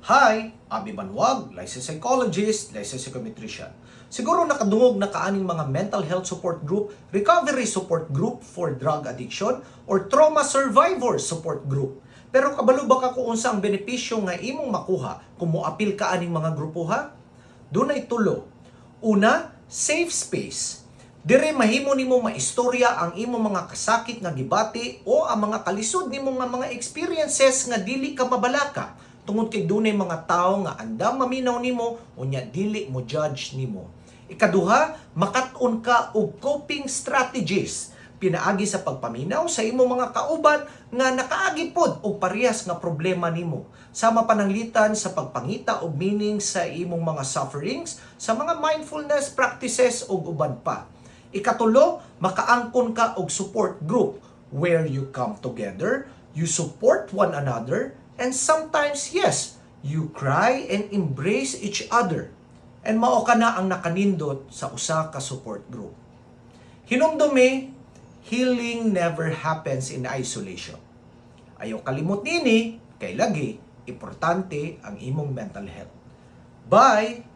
Hi, Abi Banwag, licensed psychologist, licensed psychometrician. Siguro nakadungog na kaaning mga mental health support group, recovery support group for drug addiction, or trauma survivor support group. Pero kabalo ba ka kung unsa ang benepisyo nga imong makuha kung moapil ka aning mga grupo ha? Dunay tulo. Una, safe space. Dire mahimo nimo maistorya ang imong mga kasakit nga gibati o ang mga kalisod nimo nga mga experiences nga dili ka mabalaka tungod kay dunay mga tao nga andam maminaw nimo unya dili mo judge nimo. Ikaduha, makat-on ka og coping strategies pinaagi sa pagpaminaw sa imong mga kauban nga nakaagi pod og parehas nga problema nimo. Sama pananglitan sa pagpangita og meaning sa imong mga sufferings, sa mga mindfulness practices ug uban pa. Ikatulo, makaangkon ka og support group where you come together, you support one another, and sometimes, yes, you cry and embrace each other. And mao ka na ang nakanindot sa usa ka support group. Hinumdumi, healing never happens in isolation. Ayaw kalimot nini, kay lagi, importante ang imong mental health. Bye!